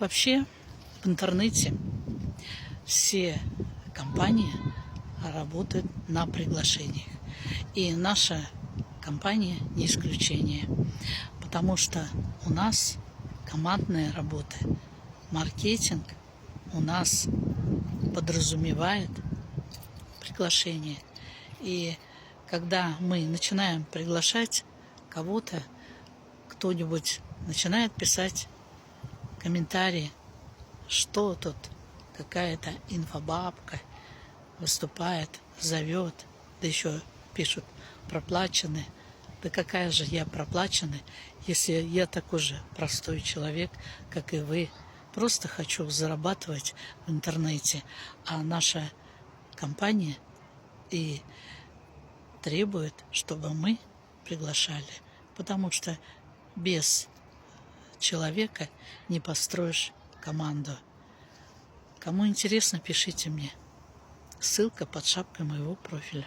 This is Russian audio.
Вообще в интернете все компании работают на приглашениях. И наша компания не исключение. Потому что у нас командная работа. Маркетинг у нас подразумевает приглашение. И когда мы начинаем приглашать кого-то, кто-нибудь начинает писать комментарии, что тут какая-то инфобабка выступает, зовет, да еще пишут проплаченные. Да какая же я проплаченная, если я такой же простой человек, как и вы. Просто хочу зарабатывать в интернете, а наша компания и требует, чтобы мы приглашали, потому что без человека не построишь команду. Кому интересно, пишите мне. Ссылка под шапкой моего профиля.